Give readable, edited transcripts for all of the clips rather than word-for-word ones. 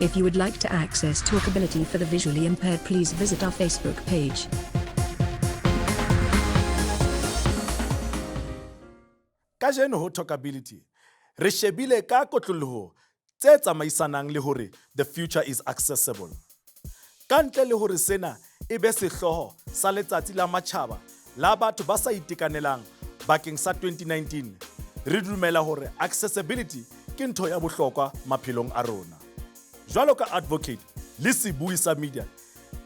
If you would like to access TalkAbility for the visually impaired, please visit our Facebook page. Kajeno ho TalkAbility, re shebile ka kotloloho tse tsamaisanang le hore the future is accessible. Kantle le hore sena e be sehloho sa letsatsi la matjhaba la batho ba sa itekanelang bakeng sa 2019, re dumela hore accessibility ke ntho ya bohlokwa maphelong a rona. Jwalo ka advocate le sebui sa media,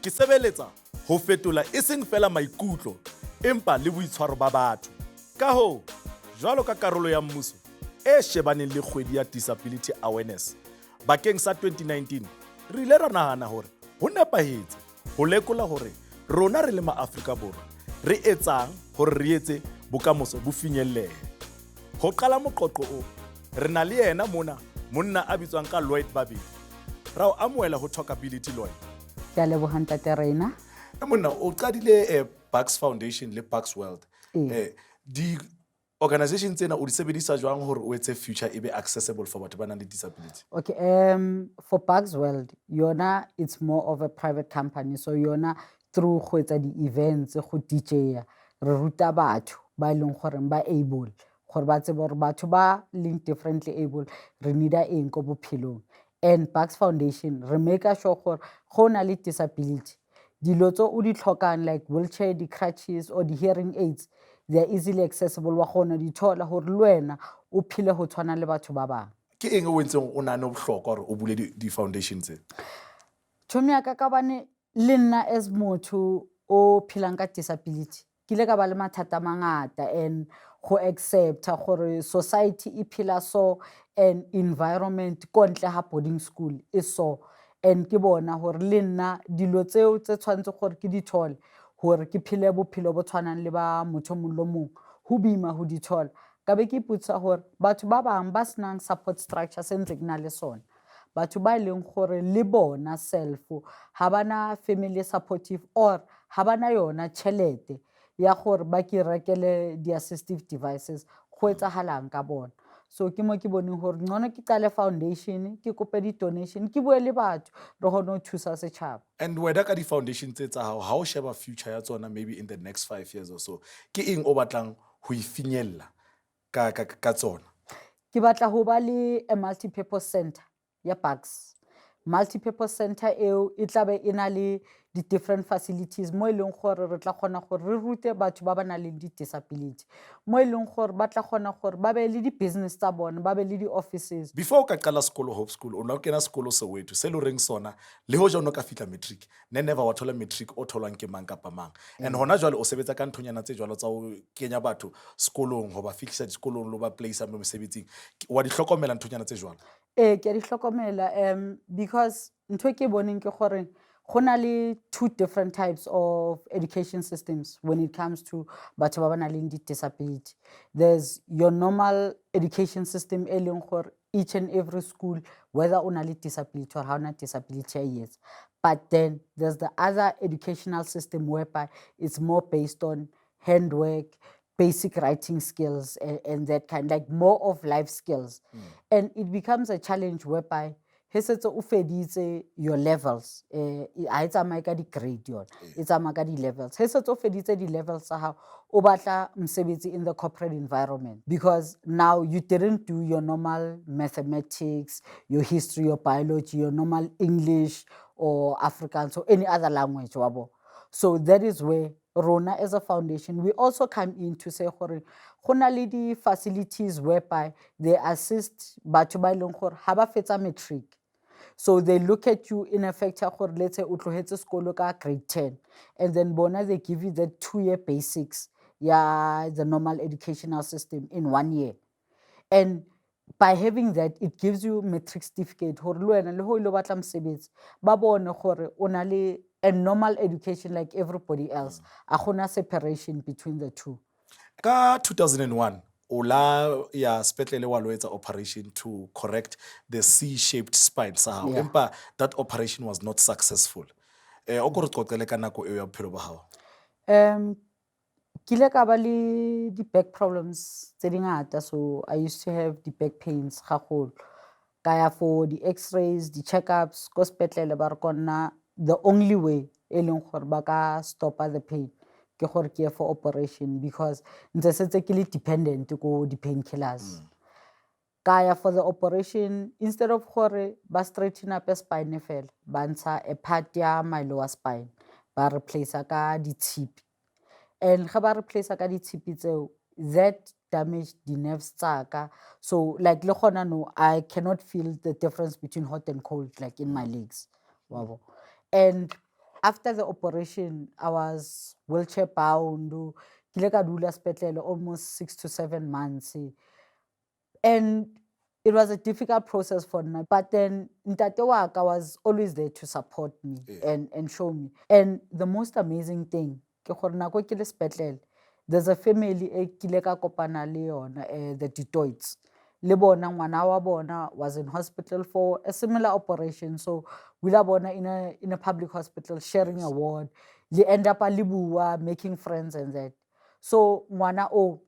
ke sebeletsa ho fetola eseng fela maikutlo empa le boitshwaro ba batho. Ka ho jwalo ka karolo ya mmuso e shebaneng le kgwedi ya disability awareness bakeng sa 2019, re ile ra nahana hore ho nepahetse ho lekola hore rona re le ma-Afrika Borwa re etsang hore re etse bokamoso bo finyellehe. Ho qala moqoqo o, re na le yena monna a bitswang ka Lloyd Babedi. Ra o amohela ho TalkAbility Lloyd. Ke a leboha ntate Reina. Monna o qadile Bucks Foundation le Bucks World. Di organizations tsena o di sebedisa jwang hore o etse future e be accessible for batho ba nang le disability? Okay, for Bucks World, yona it's more of a private company, so yona through go etsa di-events, go DJ, re ruta batho ba leng gore ba able gore ba tsebe gore batho ba leng differently able re need eng ko bophelong. And Bucks Foundation re make sure gore go na le disability dilo tso o di tlhokang like wheelchair, di crutches or the hearing aids, they are easily accessible wa gona di thola gore le wena o phile go tshwana le batho ba bang. Ke eng o entseng o nane bohlokwa hore o bule di foundations tse? Tshomi ya ka bane le nna as motho o philang ka disability ke le ka ba le mathata mangata and go accept gore society e phila so and environment kontle ha boarding school is so, and ke bona gore le nna dilo tseo tse tshwantse gore ke di thole gore ke phile bophelo bo tshwanang le ba motho mo lo mong ho bima ho di thola ka be ke putsa gore batho ba bang ba senang support structure sentse ke na le sona, batho ba leng gore le bona self ha bana family supportive or ha bana yona tšhelete ya gore ba ke rekele di-assistive devices go etsahalang ka bona. So ke mo ke boneng gore ngone ke qale foundation ke kope di-donation ke bue le batho re gone ho thusa setšhaba. And whether ka di-foundation tse tsa hao ha o sheba future ya tsona maybe in the next 5 years or so, ke eng o batlang ho ifinyella ka tsona? Ke batla ho ba le a multi-purpose center ya Bucks. Multi-purpose center eo e tla be ena le di-different facilities mo leng gore re tla kgona gore re rute batho ba ba nang le di-disability, mo leng gore ba tla kgona gore ba be le di-business tsa bona, ba be le di-offices. Before o ka qala sekolo Hope School, o ne o kena sekolo Soweto se le reng sona le ho jana ka fitla matric ne never wa thola matric o tholwang ke mang kapa mang. And hona jwale o sebetsa ka nthonyana tse jwalo tsa o kenya batho sekolong ho ba fihlisa dikolong lo ba place mo mosebetsing, wa di hlokomela nthonyana tse jwalo? Ke a di hlokomela because ntho ke boneng ke gore go na le two different types of education systems when it comes to batho ba ba nang le disability. There's your normal education system e leng gore each and every school whether o na le disability or ha ona disability yes, but then there's the other educational system whereby it's more based on handwork, basic writing skills and that kind, like more of life skills. And it becomes a challenge whereby he setse o feditse your levels ha e tsamaye ka di-grade yona e tsamaya ka di-levels, he setse o feditse di-levels tsa hao o batla mosebetsi in the corporate environment because now you didn't do your normal mathematics, your history, your biology, your normal English or Afrikaans or any other language wabo. So that is where Rona as a foundation, we also come in to say gore go na le di-facilities whereby they assist batho ba leng gore ha ba fetsa matric. So they look at you in effect gore let's say o tlohetse sekolo ka grade 10 and then bona they give you the 2-year basics ya the normal educational system in 1 year. And by having that it gives you matric certificate gore le wena le ho ile batla mosebetsi ba bone gore o na le a normal education like everybody else. A gona separation between the two. Ka 2001 ola ya spetlele wa lo etsa operation to correct the C-shaped spine sa hao, empa that operation was not successful. O go re qoqele ka nako eo ya bophelo ba hao? Kile ka ba le di back problems tse dingata, so I used to have the back pains gagolo. Kaya for the x-rays, the checkups, ko sepetlele ba re ko nna the only way e leng gore ba ka stopa the pain ke gore ke ye for operation because ntse setse ke le dependent ko di painkillers. Kaya for the operation, instead of gore ba straighten up spine fela, ba ntsha a part ya my lower spine, ba replace ka ditshipi. And ga ba replace ka ditshipi tseo, that damaged the nerves tsaka. So like le gona no, I cannot feel the difference between hot and cold like in my legs. Wabo. And after the operation, I was wheelchair bound. Ke ile ka dula sepetlele almost 6 to 7 months. And it was a difficult process for me. But then Ntate waka was always there to support me and show me. And the most amazing thing, ke gore nako ke le sepetlele, there's a family e kile ka kopana le yona, the Ditoits. Le bona ngwana wa bona was in hospital for a similar operation. So we la bona in a public hospital sharing a ward. Le end up a le bua, making friends and that. So ngwana o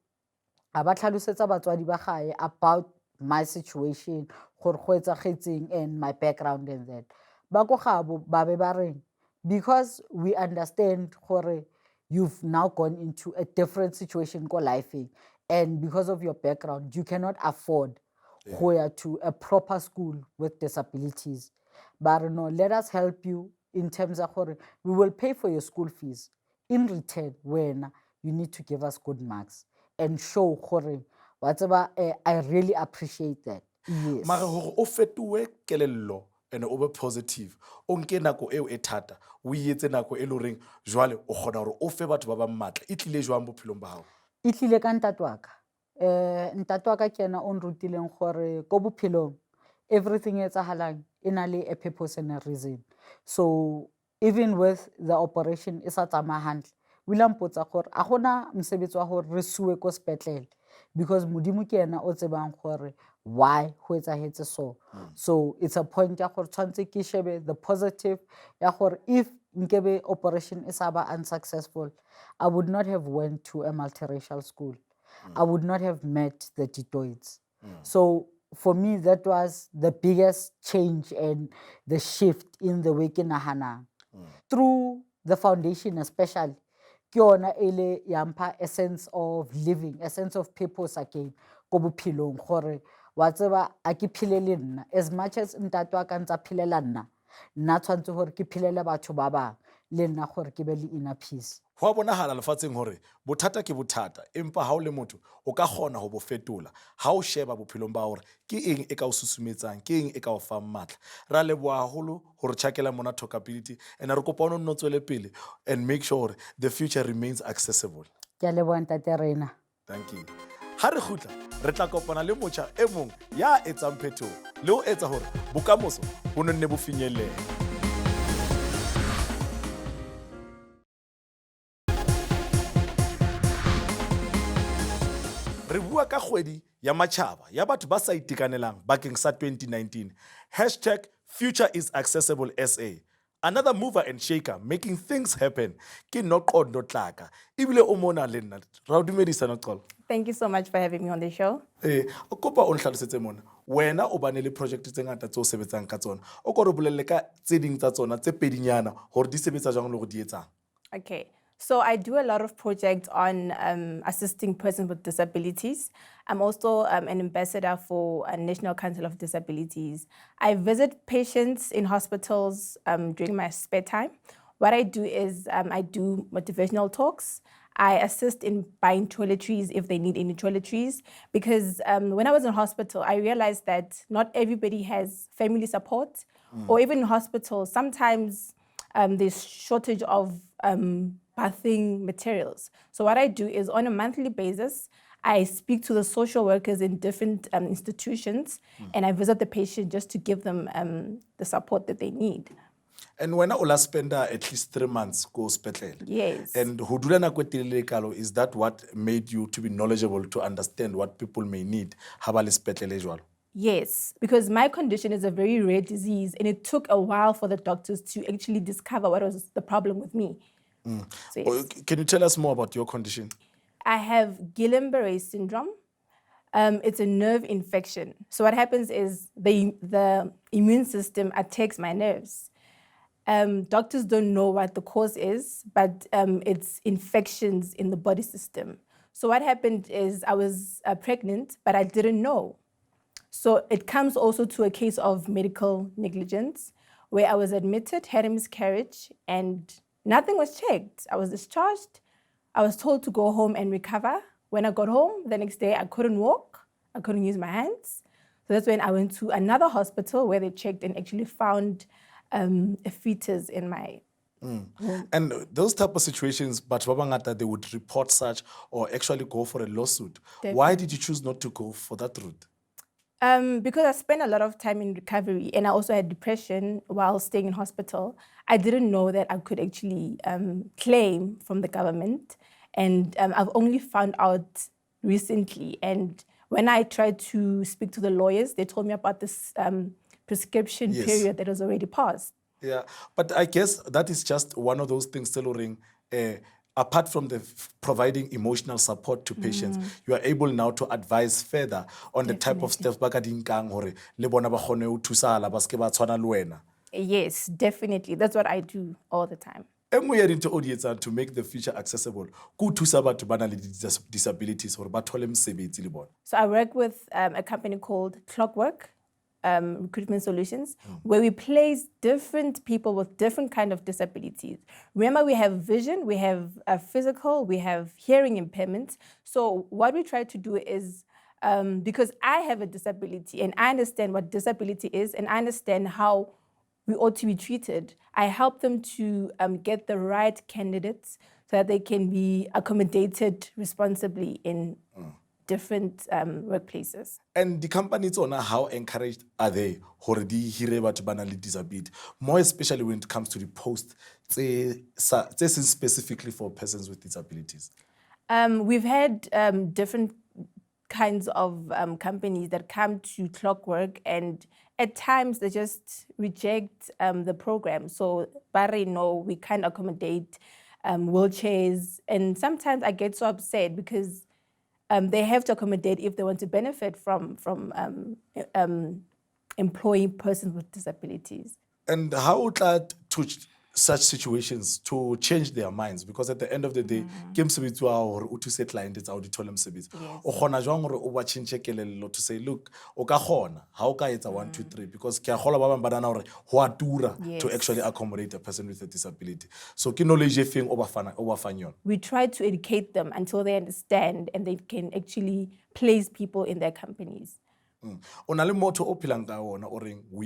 a ba tlhalosetsa batswadi ba gae about my situation, gore go etsagetseng and my background and that. Ba ko gabo ba be ba reng, because we understand gore you've now gone into a different situation ko life, and because of your background you cannot afford go ya to a proper school with disabilities. But no, let us help you in terms of gore we will pay for your school fees. In return, when you need to give us good marks and show gore whatever, I really appreciate that. Yes. Mara hore o fetoe kelello and o be positive, o nke nako eo e thata o etse nako e le reng jwale o kgona hore o fe batho ba ba matla e tlile jwang bophelong ba hao? E tlile ka ntate waka. Ntate waka ke ena o nrutileng gore ko bophelong everything e tsagalang e na le a purpose and a reason. So even with the operation e sa tsamaya hantle, o ile a mpotsa gore a gona mosebetsi wa gore re sue ko sepetlele because modimo ke ena o tsebang gore why go etsagetse so. So it's a point ya gore tshwantse ke shebe the positive ya gore if nkebe operation is aba unsuccessful, I would not have went to a multiracial school. I would not have met the Ditoits. So for me, that was the biggest change and the shift in the way ke nahanang. Through the foundation especially, ke yona ele yampa a sense of living, a sense of purpose again ko bophelong gore wa tseba a ke philele nna as much as ntate wa ka ntsa philela nna tshwantse gore ke philele batho ba bang le nna gore ke be le inner peace. Ho a bonahala lefatsheng hore bothata ke bothata, empa ha o le motho o ka kgona ho bo fetola ha o sheba bophelong ba hore ke eng e ka o susumetsang, ke eng e ka o fang matla. Ra leboha haholo hore tjhakela mona TalkAbility, and re kopa o nno tswele pele and make sure the future remains accessible. Ke a leboha ntate Rena. Thank you. Ha re khutla re tla kopana le motjha e mong ya etsang phethoho le ho etsa hore bokamoso bo nne bo finyellehe. Re bua ka kgwedi ya matjhaba ya batho ba sa itekanelang bakeng sa 2019. #FutureIsAccessibleSA. Another mover and shaker making things happen. Ke Noqondo Tlaka. Ebile o mona le nna. Ra o dumedisa Noqolo. Thank you so much for having me on the show. O kopa o nhlalosetse mona. Wena o bane le project tse ngata tse o sebetsang ka tsona. O ko re bolelle ka tse ding tsa tsona tse pedinyana hore di sebetsa jang le go di etsang. Okay, so I do a lot of projects on assisting persons with disabilities. I'm also an ambassador for a National Council of Disabilities. I visit patients in hospitals during my spare time. What I do is I do motivational talks. I assist in buying toiletries if they need any toiletries, because when I was in hospital, I realized that not everybody has family support, or even in hospitals, sometimes there's shortage of bathing materials. So what I do is on a monthly basis, I speak to the social workers in different institutions, and I visit the patient just to give them the support that they need. And when I last spend at least 3 months go hospital. Yes. And ho dula nako e telele kalo, is that what made you to be knowledgeable to understand what people may need? Ha ba le sepetlele jwalo? Yes, because my condition is a very rare disease, and it took a while for the doctors to actually discover what was the problem with me. So, yes. Can you tell us more about your condition? I have Guillain-Barré syndrome. It's a nerve infection. So what happens is the immune system attacks my nerves. Doctors don't know what the cause is, but it's infections in the body system. So what happened is I was pregnant, but I didn't know. So it comes also to a case of medical negligence, where I was admitted, had a miscarriage, and nothing was checked. I was discharged. I was told to go home and recover. When I got home, the next day I couldn't walk. I couldn't use my hands. So that's when I went to another hospital where they checked and actually found a fetus in my womb. And those type of situations, but they would report such or actually go for a lawsuit. Why did you choose not to go for that route? Because I spent a lot of time in recovery and I also had depression while staying in hospital. I didn't know that I could actually claim from the government. And I've only found out recently. And when I tried to speak to the lawyers, they told me about this prescription period that was already passed. Yeah, but I guess that is just one of those things, apart from the providing emotional support to patients, you are able now to advise further on the type of steps Yes, definitely. That's what I do all the time. To make the future accessible, disabilities or So I work with a company called Clockwork Recruitment Solutions, where we place different people with different kind of disabilities. Remember, we have vision, we have physical, we have hearing impairments. So what we try to do is, because I have a disability and I understand what disability is and I understand how we ought to be treated, I help them to get the right candidates so that they can be accommodated responsibly in different workplaces. And the companies how encouraged are they disability, more especially when it comes to the post specifically for persons with disabilities? We've had different kinds of companies that come to Clockwork, and at times they just reject the program. So, no, we can't accommodate wheelchairs, and sometimes I get so upset because they have to accommodate if they want to benefit from employing persons with disabilities. And how would that touch such situations to change their minds? Because at the end of the day, to say client it's to say, look, how can it's a 1, 2, 3? Because to actually accommodate a person with a disability. So we try to educate them until they understand and they can actually place people in their companies. We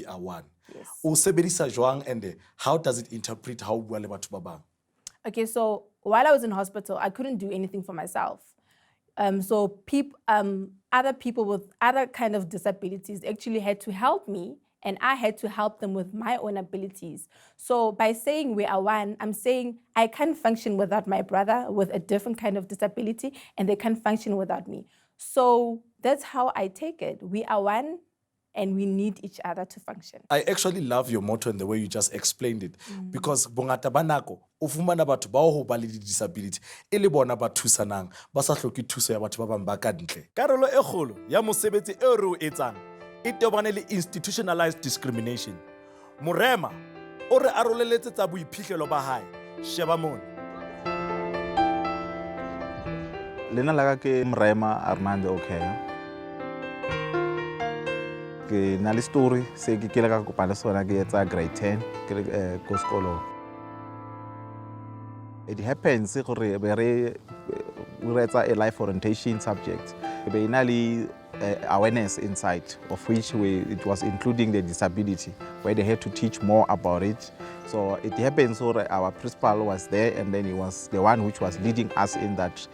are one. Yes. And how does it interpret how well about babang? Okay, so while I was in hospital, I couldn't do anything for myself. So other people with other kind of disabilities actually had to help me, and I had to help them with my own abilities. So by saying we are one, I'm saying I can't function without my brother with a different kind of disability, and they can't function without me. So that's how I take it. We are one, and we need each other to function. I actually love your motto and the way you just explained it, because bongata banako o fumana batho ba ho ba le disability e le bona ba thusanang ba sa hloke thuso ya batho ba bang ba ka ntle. Karolo e kgolo ya mosebetsi e re o etsang e tobane le institutionalized discrimination. Morema o re aroleletse tsa boiphihlelo ba hae. Sheba mona. Lena la ka ke Morema Armando okay. Ke na le story se ke kile ka kopana sona ke etsa grade 10 ke go sekolo. It happens gore be re etsa a life orientation subject. Be ina le awareness inside, of which it was including the disability, where they had to teach more about it. So it happens so our principal was there, and then he was the one which was leading us in that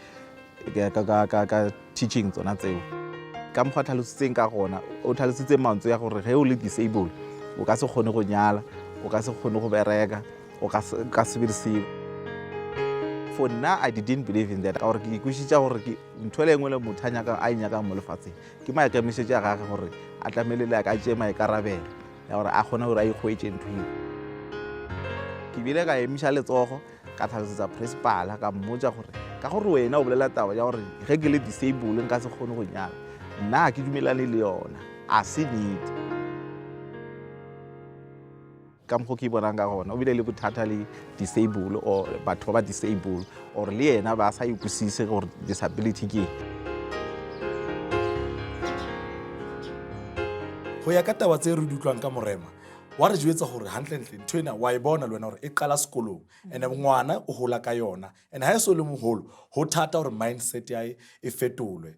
teaching tsona tseo. Ka mokgwa tlhalositseng ka gona o tlhalositse mantswe ya gore ge o le disabled o ka se kgone go nyala, o ka se kgone go bereka, o ka se be. For now, I didn't believe in that. Or ke kushitša gore ke ntho le engwe le motho a nyaka mo lefatsheng ke maikemišetšo a gagwe gore a tlamelele a ka tšee maikarabelo ya gore a kgone gore a ikgwetše ntho eo. Ke bile ka emiša letsogo ka tlhalosetsa principal ka mmotša gore ka gore wena o bolela taba ya gore ge ke le disable nka se kgone go nyala nna ha ke dumelane le yona a se nnete ka mokgwa ke bonang ka gona o bile le bothata le disable or batho ba disable or le yena ba sa ikwesise gore disability ke go ya ka taba tse re di utlwang ka morema wa re jwetsa gore hantlentle ntho ena wa e bona le wena gore e qala sekolong and ngwana o hola ka yona and ha e so le moholo ho thata gore mindset ya e fetolwe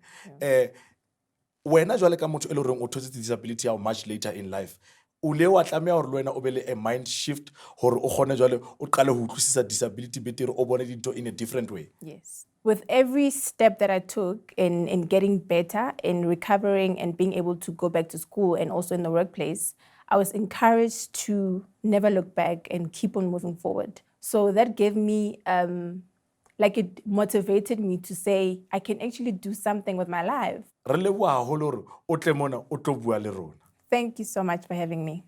wena jwale ka motho e le goreng o thotse disability ya much later in life o le wa tlameya gore le wena o be le a mind shift gore o kgone jwale o qale ho utlwisisa disability betere o bone dintho in a different way. Yes. With every step that I took in getting better, in recovering and being able to go back to school and also in the workplace, I was encouraged to never look back and keep on moving forward. So that gave me, it motivated me to say, I can actually do something with my life. Re leboha haholo hore o tle mona o tlo bua le rona. Thank you so much for having me.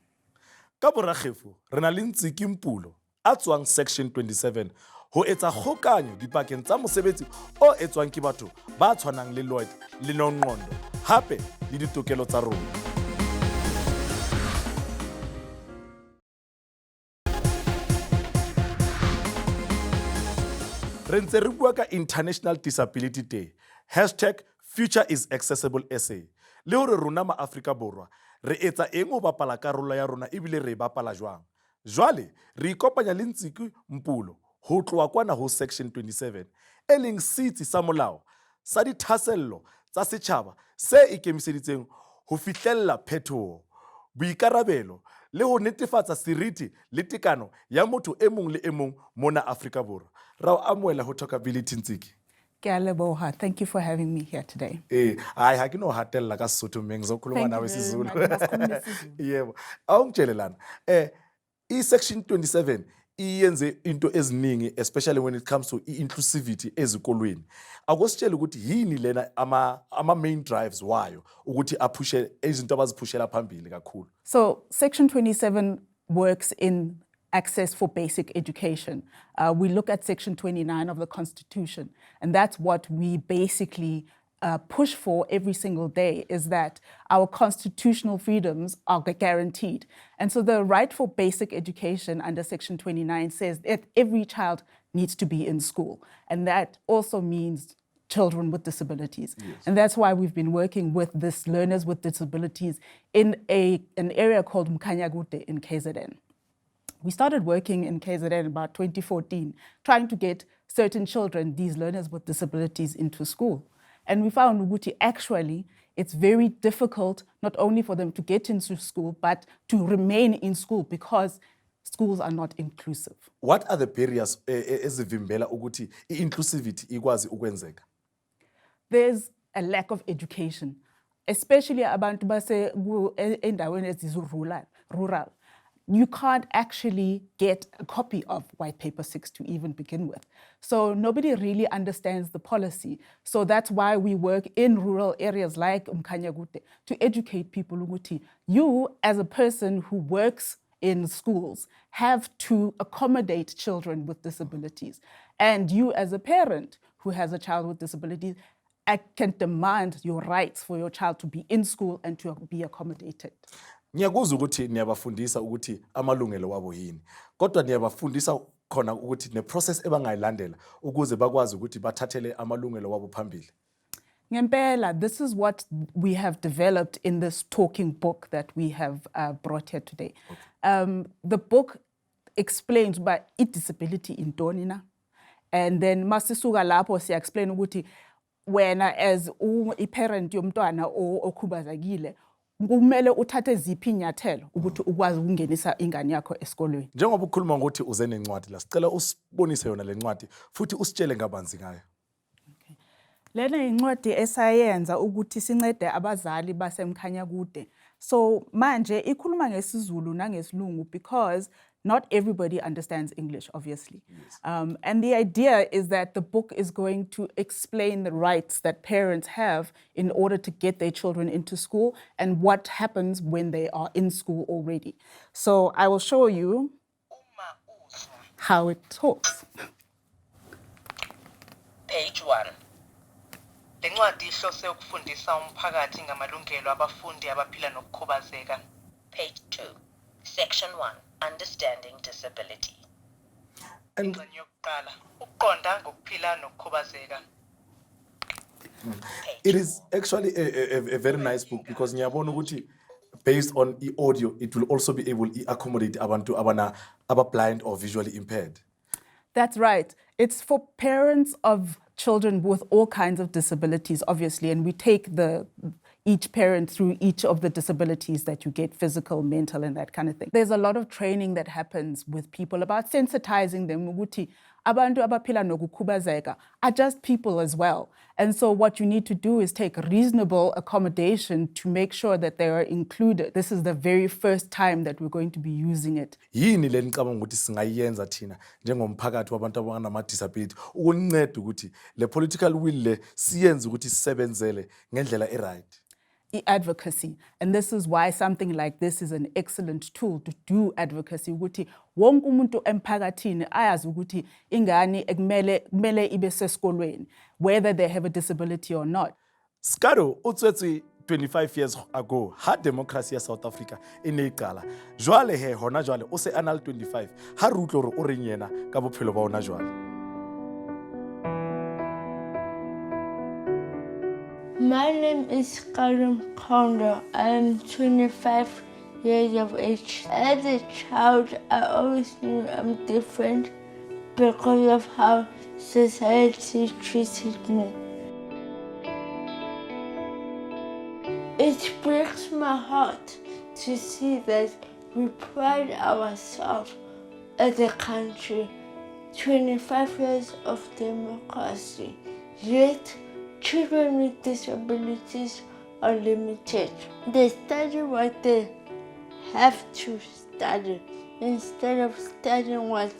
Ka borakgefo re na le Ntsiki Mpulo a tswang section 27 ho etsa kgokanyo dipakeng tsa mosebetsi o etswang ke batho ba tshwanang le Lloyd le Nongqondo hape le ditokelo tsa rona. Re ntse re bua ka International Disability Day #FutureIsAccessibleSA le hore rona ma Afrika Borwa re etsa eng ho bapala karolo ya rona ebile re bapala jwang. Jwale re ikopanya le Ntsiki Mpulo ho tloa kwana ho section 27 e leng setsi sa molao sa dithasello tsa setjhaba se ikemiseditseng ho fihlella phethoho, boikarabelo le ho netefatsa seriti le tekano ya motho e mong le e mong mona Afrika Borwa. Ra o amohela ho TalkAbility Ntsiki. Ke a leboha. Thank you for having me here today. Hayi ha ke no hatella ka Sesotho mme ngizokhuluma Thank nawe you very isiZulu. much. Ngasikhuluma isiZulu. Yebo. Awungitshelelana. I-section 27 iyenze into eziningi especially when it comes to inclusivity ezikolweni. Akusitshela ukuthi yini lena ama main drives wayo ukuthi aphushe izinto abaziphushela phambili kakhulu. So Section 27 works in access for basic education. We look at Section 29 of the Constitution, and that's what we basically push for every single day, is that our constitutional freedoms are guaranteed. And so the right for basic education under Section 29 says that every child needs to be in school. And that also means children with disabilities. Yes. And that's why we've been working with this learners with disabilities in an area called Mkhanyakude in KZN. We started working in KZN in about 2014, trying to get certain children, these learners with disabilities, into school. And we found Uguti, actually, it's very difficult not only for them to get into school, but to remain in school because schools are not inclusive. What are the barriers ezivimbela ukuthi inclusivity ikwazi ukwenzeka? There's a lack of education, especially abantu base endaweni rural. You can't actually get a copy of White Paper 6 to even begin with. So nobody really understands the policy. So that's why we work in rural areas like Mkhanyakude to educate people ukuthi you as a person who works in schools have to accommodate children with disabilities. And you as a parent who has a child with disabilities can demand your rights for your child to be in school and to be accommodated. Ngiyakuzwa ukuthi niyabafundisa ukuthi amalungelo wabo yini. Kodwa niyabafundisa khona ukuthi ne process ebangayilandela ukuze bakwazi ukuthi bathathele amalungelo wabo phambili. Ngempela, this is what we have developed in this talking book that we have brought here today. Okay. The book explains by disability in Donina. And then masisuka lapho siya explain ukuthi wena as a parent yomntwana okhubazekile kumele uthathe ziphi inyathelo ukuthi ukwazi ukungenisa ingane yakho esikolweni. Njengoba ukhuluma ngokuthi uze nencwadi la sicela usibonise yona le ncwadi futhi usitshele ngabanzi ngayo. Okay. Lena incwadi esayenza ukuthi sincede abazali baseMkhanyakude. So manje ikhuluma ngesiZulu nangesilungu because not everybody understands English, obviously. Yes. And the idea is that the book is going to explain the rights that parents have in order to get their children into school and what happens when they are in school already. So I will show you how it talks. Page 1. Le ncwadi ihlose ukufundisa umphakathi ngamalungelo abafundi abaphila nokukhubazeka. Page 2, Section 1, Understanding Disability. Ingxenye yokuqala, ukuqonda ngokuphila nokukhubazeka. It is actually a very nice book because ngiyabona ukuthi based on audio, it will also be able to accommodate abantu blind or visually impaired. That's right. It's for parents of children with all kinds of disabilities, obviously, and we take each parent through each of the disabilities that you get, physical, mental, and that kind of thing. There's a lot of training that happens with people about sensitizing them. Ukuthi abantu abaphila nokukhubazeka are just people as well. And so what you need to do is take reasonable accommodation to make sure that they are included. This is the very first time that we're going to be using it. Yini le nicabanga ukuthi singayenza thina njengomphakathi wabantu abanama-disability ukunceda ukuthi le political will le siyenze ukuthi sisebenzele ngendlela right. Advocacy. And this is why something like this is an excellent tool to do advocacy. Ukuthi wonke umuntu emphakathini ayazi ukuthi ingane kumele ibe sesikolweni, whether they have a disability or not. Skado o tswetse 25 years ago ha democracy ya South Africa e ne iqala. Jwale he hona jwale o se anal 25 ha re utlwa hore o reng yena ka bophelo ba ona jwale. My name is Karim Kondo. I am 25 years of age. As a child, I always knew I'm different because of how society treated me. It breaks my heart to see that we pride ourselves as a country, 25 years of democracy, yet children with disabilities are limited. They study what they have to study instead of studying what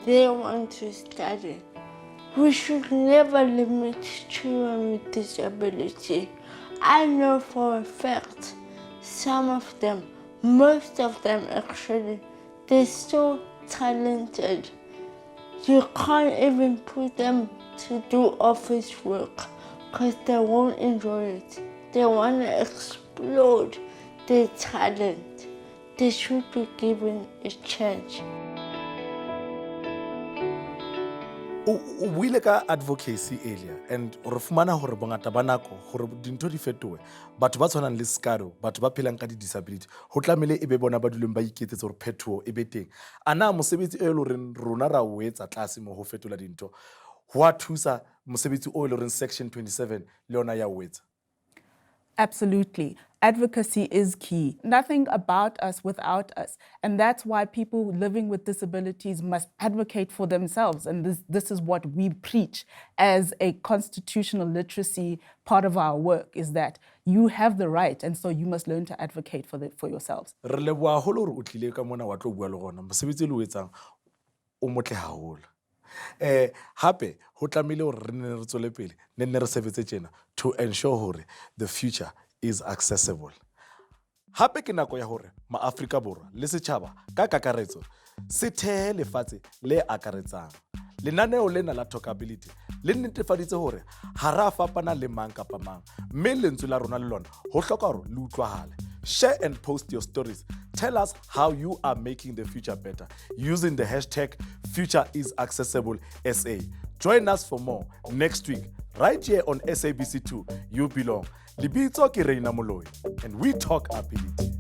they want to study. We should never limit children with disability. I know for a fact some of them, most of them actually, they're so talented. You can't even put them to do office work because they won't enjoy it. They want to explode their talent. They should be given a chance. O buile ka advocacy earlier and re fumana hore bongata ba nako hore dintho di fetohe batho ba tshwanang le Skado batho ba phelang ka di-disability ho tlamehile e be bona ba duleng ba iketsetse hore phethoho e be teng ana mosebetsi e le horeng rona ra o etsa tlase mo ho fetola dintho ho a thusa mosebetsi o le horeng section 27 le yona ya o etsa. Absolutely. Advocacy is key. Nothing about us without us. And that's why people living with disabilities must advocate for themselves. And this is what we preach as a constitutional literacy part of our work, is that you have the right, and so you must learn to advocate for yourselves. Re leboha haholo hore o tlile ka mona wa tlo bua le rona mosebetsi le o etsang o motle haholo. Hape ho tlamehile hore re ne re tswele pele ne re sebetse tjena to ensure hore the future is accessible. Hape ke nako ya hore ma-Afrika Borwa le setjhaba ka kakaretso se thehe lefatshe le akaretsang. Lenaneo lena la TalkAbility le netefaditse hore ha ra fapana le mang kapa mang, mme lentswe la rona le lona ho hloka hore le utlwahale. Share and post your stories. Tell us how you are making the future better using the hashtag #FutureIsAccessibleSA. Join us for more next week right here on SABC2. You belong. Libitso ke Reina Moloi, and we talk ability.